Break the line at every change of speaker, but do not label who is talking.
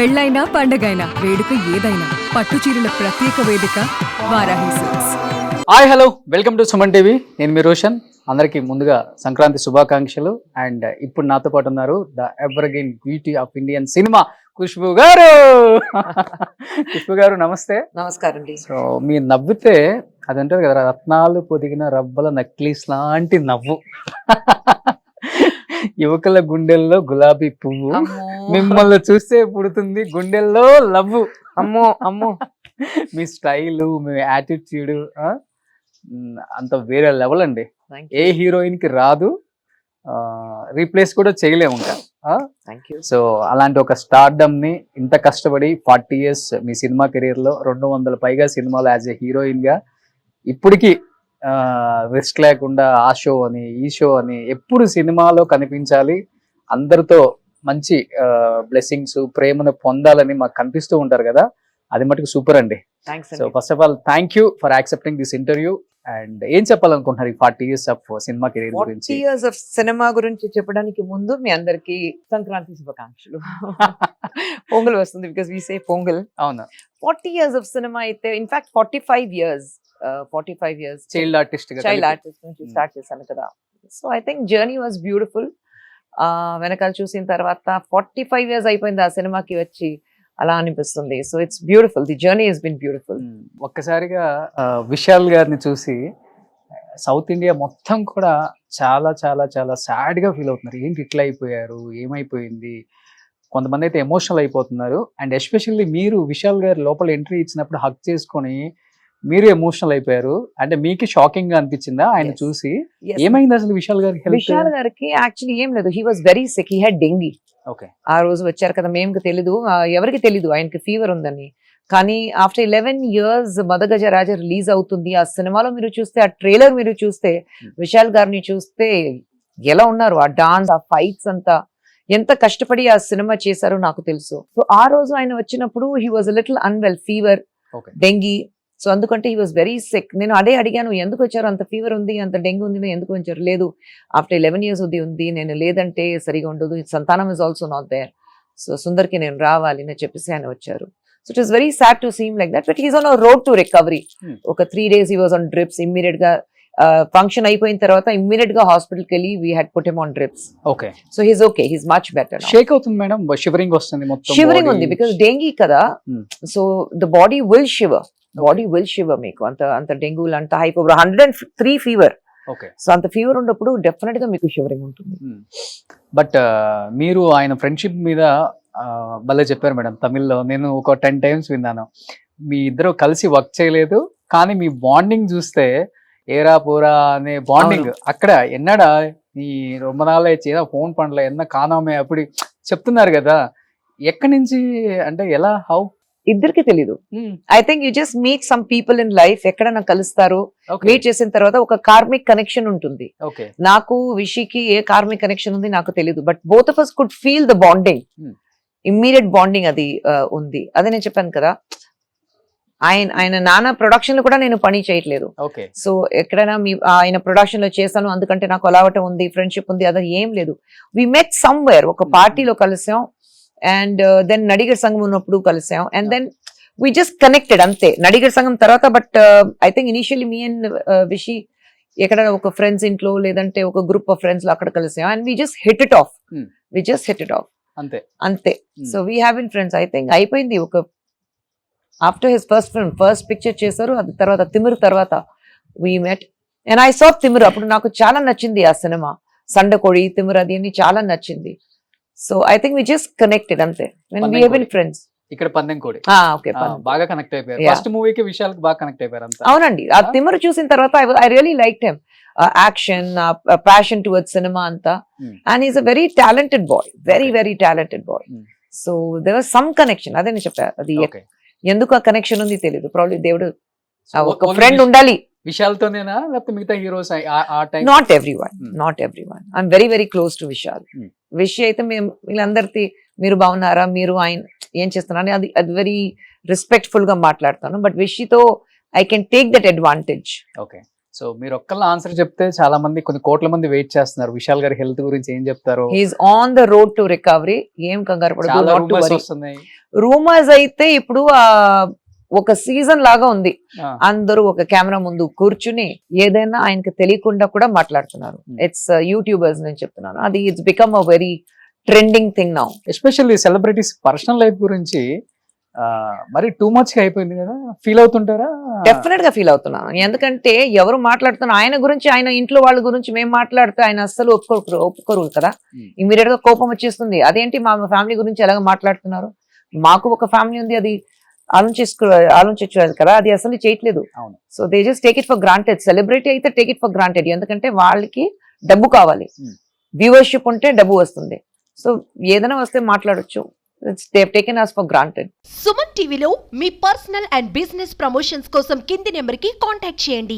పెళ్ళైనా పండగైనా వేడుక ఏదైనా పట్టు చీరల ప్రత్యేక వేదిక Varahi silks.
Hi hello welcome to Suman TV. నేను మీ రోషన్. అందరికీ ముందుగా సంక్రాంతి శుభాకాంక్షలు. అండ్ ఇప్పుడు నాతో పాటు ఉన్నారు the evergreen beauty of Indian cinema Khushbu గారు. ఖుష్బూ గారు నమస్తే.
నమస్కారం అండి.
సో మీరు నవ్వితే అది అంటారు కదా, రత్నాలు పొదిగిన రబ్బల నక్లీస్ లాంటి నవ్వు. యువకుల గుండెల్లో గులాబీ పువ్వు, మిమ్మల్ని చూస్తే పుడుతుంది గుండెల్లో లవ్వు.
అమ్మో అమ్మో,
మీ స్టైలు, మీ యాటిట్యూడ్ అంత వేరే లెవెల్ అండి. ఏ హీరోయిన్ కి రాదు, రీప్లేస్ కూడా చేయలేము ఇంకా. సో అలాంటి ఒక స్టార్డమ్ ని ఇంత కష్టపడి 40 years మీ సినిమా కెరీర్ లో 200 పైగా సినిమాలు యాజ్ ఎ హీరోయిన్ గా ఇప్పటికీ రిస్క్ లేకుండా ఆ షో అని ఈ షో అని ఎప్పుడు సినిమాలో కనిపించాలి, అందరితో మంచి బ్లెస్సింగ్స్ ప్రేమను పొందాలని మాకు కనిపిస్తూ ఉంటారు కదా, అది మటుకు సూపర్ అండి. So first of all thank you for accepting this interview. And ఏం చెప్పాలనుకుంటున్నారు ఈ 40 years ఆఫ్ సినిమా కెరీర్ గురించి?
40 years ఆఫ్ సినిమా గురించి చెప్పడానికి ముందు మీ అందరికి సంక్రాంతి శుభాకాంక్షలు. పొంగల్ వస్తుంది, బికాస్ వి సే పొంగల్.
అవునా?
40 years ఆఫ్ సినిమా అయితే ఇన్ఫాక్ట్ 45 years
చైల్డ్ ఆర్టిస్ట్
నుంచి స్టార్ట్ చేశాను కదా. So I think journey was beautiful. వెనకాల చూసిన తర్వాత 45 years అయిపోయింది ఆ సినిమాకి వచ్చి, అలా అనిపిస్తుంది. So it's beautiful, the journey has been beautiful.
ఒక్కసారిగా విశాల్ గారిని చూసి సౌత్ ఇండియా మొత్తం కూడా చాలా చాలా చాలా సాడ్ గా ఫీల్ అవుతున్నారు. ఏంటి ఇట్లా అయిపోయారు, ఏమైపోయింది, కొంతమంది అయితే ఎమోషనల్ అయిపోతున్నారు. అండ్ ఎస్పెషల్లీ మీరు విశాల్ గారు లోపల ఎంట్రీ ఇచ్చినప్పుడు హక్ చేసుకొని మీరు ఎమోషనల్ అయిపోయారు. అంటే మీకు షాకింగ్ గా అనిపించిందా ఆయన చూసి? ఏమైంది అసలు విశాల్ గారికి?
విశాల్ గారికి యాక్చువల్లీ ఏం లేదు, he was very sick, he had dengue. ఆ రోజు వచ్చారు కదా, మేము తెలీదు, ఎవరికి తెలీదు ఆయనకి ఫీవర్ ఉందని. కానీ ఆఫ్టర్ 11 years మదగజ రాజా రిలీజ్ అవుతుంది. ఆ సినిమాలో మీరు చూస్తే, ఆ ట్రైలర్ మీరు చూస్తే, విశాల్ గారిని చూస్తే ఎలా ఉన్నారు, ఆ డాన్స్, ఆ ఫైట్స్ అంతా ఎంత కష్టపడి ఆ సినిమా చేశారో నాకు తెలుసు. సో ఆ రోజు ఆయన వచ్చినప్పుడు he was little unwell, fever, dengue. So అందుకంటే హీ వాజ్ వెరీ సిక్. నేను అదే అడిగాను, ఎందుకు వచ్చారు, అంత ఫీవర్ ఉంది, అంత డెంగ్యూ ఉంది, ఎందుకు వచ్చారు? లేదు, ఆఫ్టర్ 11 years ఉంది, నేను లేదంటే సరిగా ఉండదు, Santhanam is also not there, so సుందర్కి నేను రావాలి అని చెప్పేసి ఆయన వచ్చారు. So it is very sad to seem like that, but he's on a road to recovery. ఒక 3 days he was on drips. Immediate గా ఫంక్షన్ అయిపోయిన తర్వాత ఇమ్మీడియట్ గా హాస్పిటల్కి వెళ్ళి we had put him on drips.
Okay.
So he's okay, he's much better.
Shake అవుతుంది madam, shivering వస్తుంది, మొత్తం
షివరింగ్ ఉంది, బికాస్ డెంగీ కదా. So the body will shiver, body will shiver. మీకు అంత డెంగ్యూ, అంత హై ఫీవర్, 103 ఫీవర్. సో అంత fever ఉన్నప్పుడు డెఫినెట్ గా మీకు షివరింగ్ ఉంటుంది.
బట్ మీరు ఆయన ఫ్రెండ్షిప్ మీద భలే చెప్పారు మేడం తమిళ్లో. నేను ఒక 10 times విన్నాను. మీ ఇద్దరు కలిసి వర్క్ చేయలేదు, కానీ మీ బాండింగ్ చూస్తే ఏరా పోరా అనే బాండింగ్ అక్కడ ఎన్నడా ఈ రొమ్మ నాళే చేదా ఫోన్ పండ్ల ఎన్న కానామే అప్పుడు చెప్తున్నారు కదా. ఎక్కడి నుంచి అంటే ఎలా, హౌ?
ఇద్దరికి తెలీదు. I think you just meet some people in life, ఎక్కడన్నా కలుస్తారు, మీట్ చేసిన తర్వాత ఒక కార్మిక్ కనెక్షన్ ఉంటుంది. నాకు విషికి ఏ కార్మిక్ కనెక్షన్ ఉంది నాకు తెలీదు, but both of us could feel the bonding, immediate bonding అది ఉంది. అదే నేను చెప్పాను కదా, ఆయన నాన్న ప్రొడక్షన్ లో కూడా నేను పని చేయట్లేదు. సో ఎక్కడైనా ఆయన ప్రొడక్షన్ లో చేశాను అందుకంటే నాకు అలవాటు ఉంది, ఫ్రెండ్షిప్ ఉంది, అది ఏం లేదు. వి మెట్ సమ్వేర్, ఒక పార్టీలో కలిసాం, అండ్ దెన్ నడిగర్ సంఘం ఉన్నప్పుడు కలిసాం, and then we just connected అంతే. నడిగర్ సంఘం తర్వాత, but I think initially me and Vishi ఎక్కడ ఒక ఫ్రెండ్స్ ఇంట్లో, లేదంటే ఒక గ్రూప్ ఆఫ్ ఫ్రెండ్స్ లో అక్కడ కలిసాం, and we just hit it off అంతే. So we have been friends. I think అయిపోయింది. ఒక ఆఫ్టర్ హిస్ ఫస్ట్ పిక్చర్ చేశారు, అది తర్వాత తిమిర్ తర్వాత we met, and I saw Thimiru. అప్పుడు నాకు చాలా నచ్చింది ఆ సినిమా, సండకోడి, తిమిర్, అది అన్ని చాలా నచ్చింది. So I think we just connected అంతే. We have been friends.
ఇక్కడ పందెంకోడి బాగా కనెక్ట్ అయిపోయారు. ఫస్ట్ మూవీకి విశాల్కి బాగా కనెక్ట్ అయిపోయారు అంతా.
అవునండి, ఆ తిమిర్ చూసిన తర్వాత I really liked him. Action, passion towards cinema అంతా, and is a very talented boy, very talented boy. So there was some connection. అదే నేను చెప్పాను, అది ఎందుకు ఆ కనెక్షన్ ఉంది తెలియదు. ప్రాబ్లీ దేవుడు ఒక ఫ్రెండ్ ఉండాలి.
విశాల్తోనేనా లేకపోతే మిగతా heroes?
Not everyone. I'm very close to Vishal. Wish అయితే మేము వీళ్ళందరికీ మీరు బాగున్నారా, మీరు ఆయన ఏం చేస్తున్నారు అది వెరీ రెస్పెక్ట్ఫుల్ గా మాట్లాడతాను. బట్ విషితో I can take that advantage.
Okay. So మీరు ఒక్కళ్ళ ఆన్సర్ చెప్తే చాలా మంది కొన్ని కోట్ల మంది వెయిట్ చేస్తున్నారు. విశాల్ గారి హెల్త్ గురించి ఏం చెప్తారు?
He's on the road to recovery. ఏం కంగారు
చాలా రూమర్స్
పడదు.
వస్తున్నాయి.
రూమర్స్ అయితే ఇప్పుడు ఒక సీజన్ లాగా ఉంది. అందరూ ఒక కెమెరా ముందు కూర్చుని ఏదైనా ఆయనకి తెలియకుండా కూడా మాట్లాడుతున్నారు. ఇట్స్ యూట్యూబర్స్ నేను చెప్తున్నాను. అది it's become a very trending thing now.
Especially celebrities personal life గురించి మరి టూ మచ్ గా అయిపోయింది కదా, ఫీల్ అవుతుంటారా?
డెఫినెట్ గా ఫీల్ అవుతున్నాను. ఎందుకంటే ఎవరు మాట్లాడుతున్నారు ఆయన గురించి, ఆయన ఇంట్లో వాళ్ళ గురించి మేము మాట్లాడితే ఆయన అస్సలు ఒప్పుకోరు కదా. ఇమీడియట్ గా కోపం వచ్చేస్తుంది. అదేంటి మా ఫ్యామిలీ గురించి ఎలాగ మాట్లాడుతున్నారు? మాకు ఒక ఫ్యామిలీ ఉంది, అది ఆలోచించాలి కదా, అది అసలు చేయట్లేదు. So they just take it for granted. Celebrity అయితే టేక్ ఇట్ ఫర్ గ్రాంటెడ్. ఎందుకంటే వాళ్ళకి డబ్బు కావాలి, వ్యూవర్షిప్ ఉంటే డబ్బు వస్తుంది. సో ఏదైనా వస్తే మాట్లాడొచ్చు. They have taken us for granted.
Suman టీవీలో మీ పర్సనల్ అండ్ బిజినెస్ ప్రమోషన్స్ కోసం కింది నెంబర్కి కాంటాక్ట్ చేయండి.